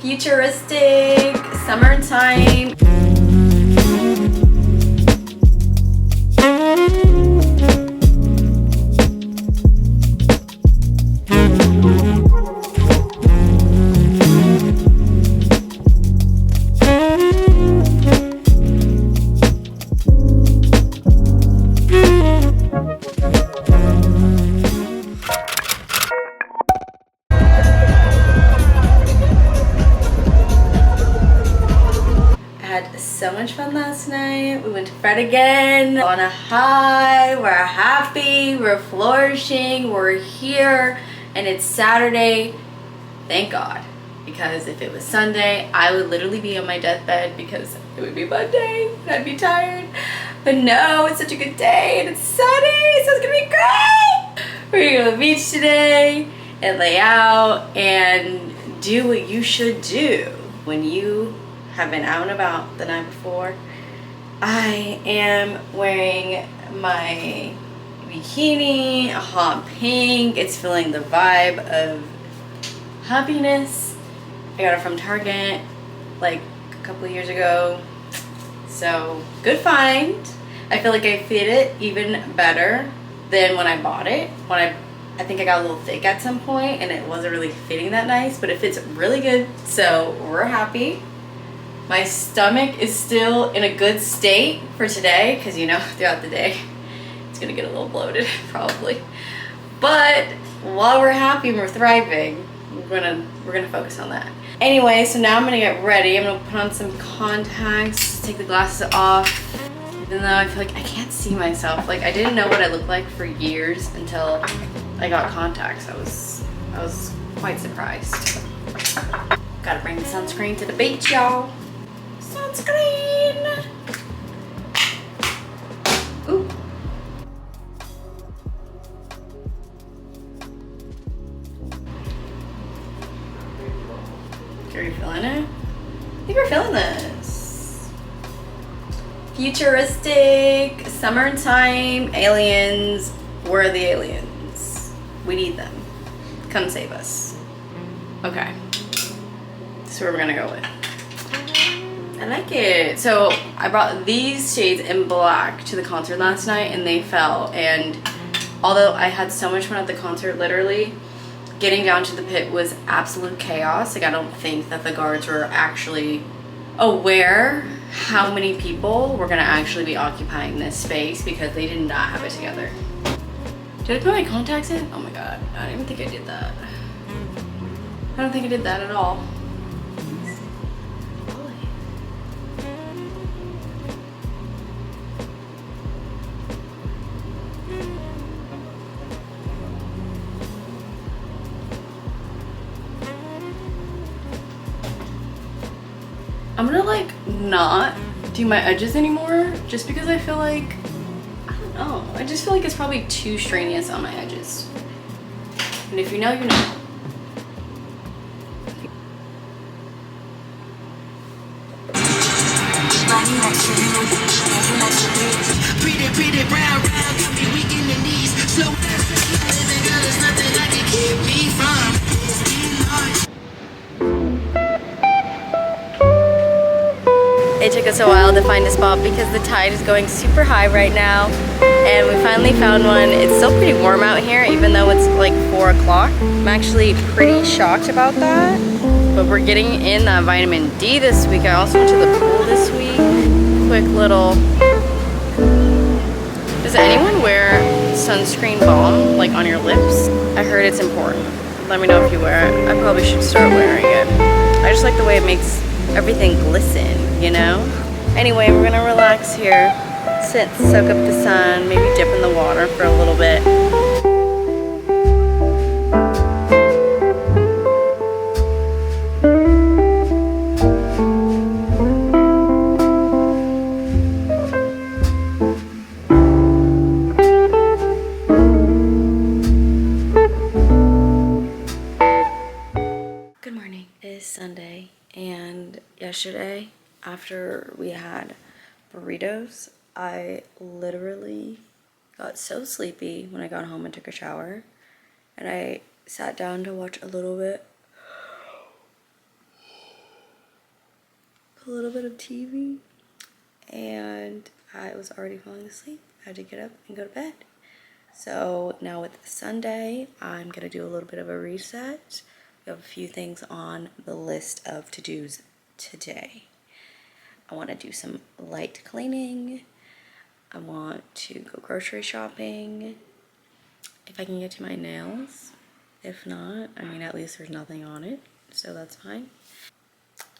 futuristic, summertime. So much fun last night. We went to Fred again on a high. We're happy, we're flourishing, we're here, and it's Saturday. Thank God, because if it was Sunday, I would literally be on my deathbed because it would be Monday and I'd be tired. But no, it's such a good day and it's sunny, so it's gonna be great. We're gonna go to the beach today and lay out and do what you should do when you have been out and about the night before. I am wearing my bikini, a hot pink. It's feeling the vibe of happiness. I got it from Target like a couple of years ago. So good find. I feel like I fit it even better than when I bought it. I think I got a little thick at some point and it wasn't really fitting that nice, but it fits really good. So we're happy. My stomach is still in a good state for today because, you know, throughout the day it's gonna get a little bloated probably. But while we're happy and we're thriving, we're gonna focus on that. Anyway, so now I'm gonna get ready. I'm gonna put on some contacts, take the glasses off, even though I feel like I can't see myself. Like I didn't know what I looked like for years until I got contacts. I was quite surprised. Gotta bring the sunscreen to the beach, y'all. Sunscreen! Ooh. Are you feeling it? I think we're feeling this. Futuristic, summertime, aliens. Where are the aliens? We need them. Come save us. Okay. That's where we're gonna go with. I like it. So I brought these shades in black to the concert last night and they fell, and although I had so much fun at the concert, literally getting down to the pit was absolute chaos. Like I don't think that the guards were actually aware how many people were gonna actually be occupying this space because they did not have it together. Did I put my contacts in? Oh my god, I don't even think I did that. I don't think I did that at all. I'm gonna like not do my edges anymore just because I feel like, I don't know, I just feel like it's probably too strenuous on my edges. And if you know, you know. Pretty brown, got me weak in the knees. Slow living, girl, there's nothing that can keep me from. It took us a while to find a spot because the tide is going super high right now, and we finally found one. It's still pretty warm out here even though it's like 4 o'clock. I'm actually pretty shocked about that, but we're getting in that vitamin D this week. I also went to the pool this week. Quick little, does anyone wear sunscreen balm like on your lips? I heard it's important. Let me know if you wear it. I probably should start wearing it. I just like the way it makes everything glisten, you know? Anyway, we're gonna relax here, sit, soak up the sun, maybe dip in the water for a little bit. Good morning. It is Sunday, and yesterday after we had burritos, I literally got so sleepy when I got home and took a shower, and I sat down to watch a little bit a little bit of TV, and I was already falling asleep. I had to get up and go to bed. So now with Sunday, I'm gonna do a little bit of a reset. We have a few things on the list of to-dos today. I want to do some light cleaning. I want to go grocery shopping. If I can get to my nails. If not, I mean, at least there's nothing on it, so that's fine.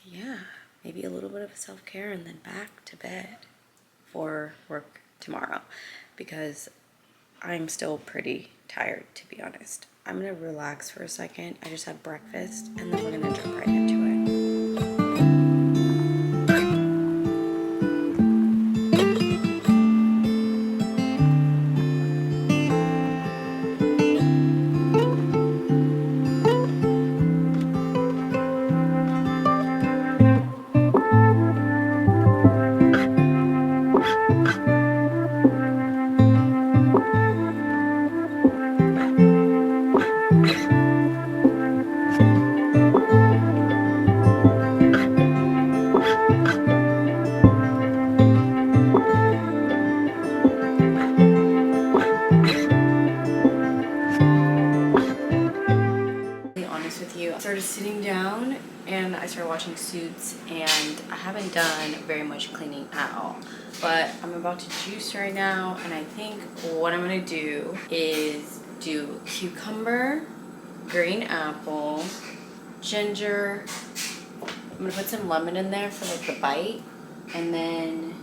Yeah, maybe a little bit of self-care and then back to bed for work tomorrow, because I'm still pretty tired, to be honest. I'm gonna relax for a second. I just had breakfast and then we're gonna jump right into it. Sitting down and I started watching Suits, and I haven't done very much cleaning at all, but I'm about to juice right now, and I think what I'm gonna do is do cucumber, green apple, ginger. I'm gonna put some lemon in there for like the bite, and then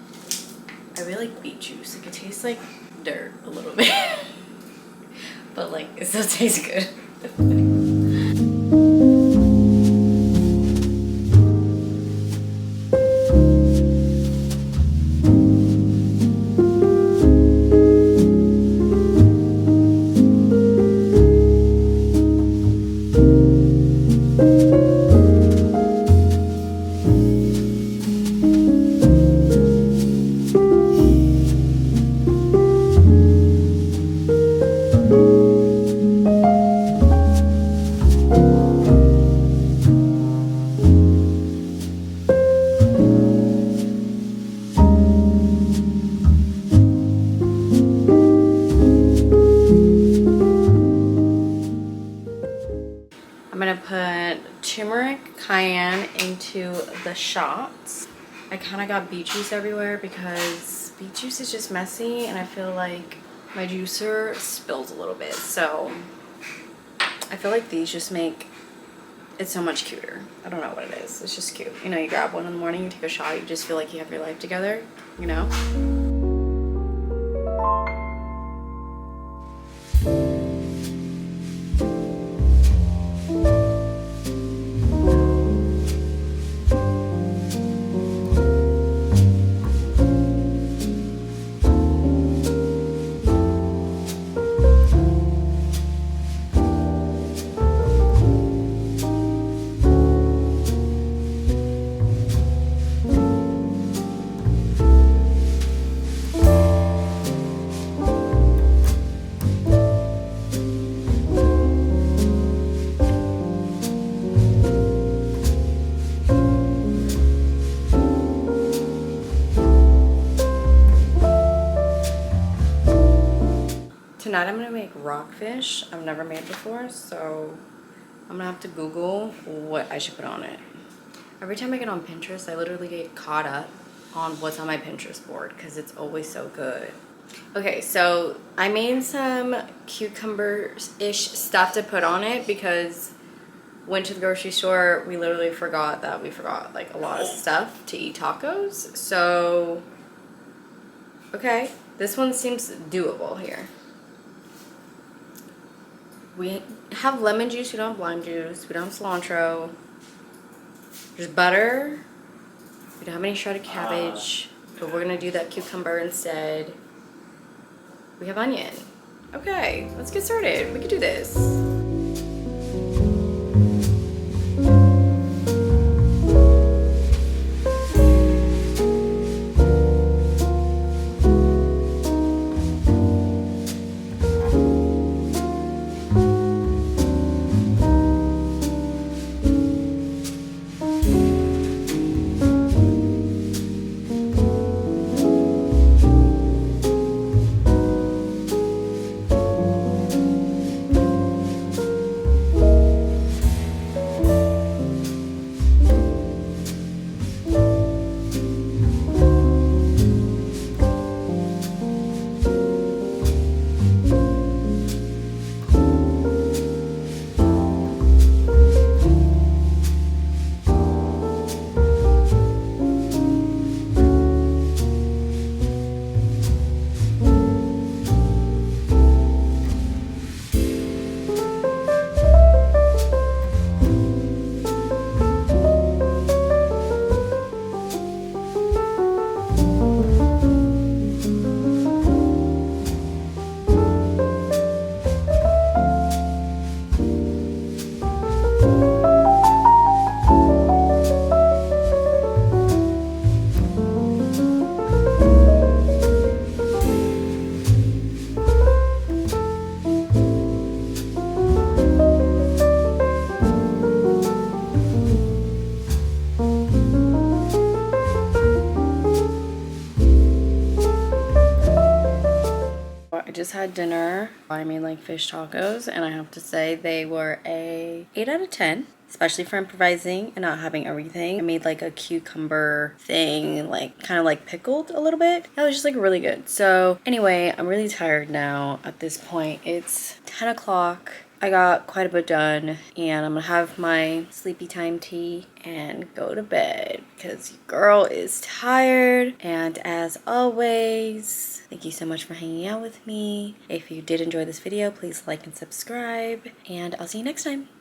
I really like beet juice. Like, it tastes like dirt a little bit but like it still tastes good. Turmeric, cayenne into the shots. I kind of got beet juice everywhere because beet juice is just messy, and I feel like my juicer spills a little bit. So I feel like these just make it so much cuter. I don't know what it is. It's just cute. You know, you grab one in the morning, you take a shot, you just feel like you have your life together, you know? Tonight I'm gonna make rockfish. I've never made before, so I'm gonna have to Google what I should put on it. Every time I get on Pinterest, I literally get caught up on what's on my Pinterest board because it's always so good. Okay, so I made some cucumber-ish stuff to put on it because went to the grocery store. We literally forgot like a lot of stuff to eat tacos. So, okay, this one seems doable here. We have lemon juice, we don't have lime juice, we don't have cilantro. There's butter. We don't have any shredded cabbage, but we're gonna do that cucumber instead. We have onion. Okay, let's get started. We can do this. just had dinner. I made like fish tacos, and I have to say they were a 8 out of 10. Especially for improvising and not having everything. I made like a cucumber thing, like kind of like pickled a little bit. That was just like really good. So anyway, I'm really tired now at this point. It's 10 o'clock. I got quite a bit done, and I'm gonna have my sleepy time tea and go to bed because your girl is tired. And as always, thank you so much for hanging out with me. If you did enjoy this video, please like and subscribe, and I'll see you next time.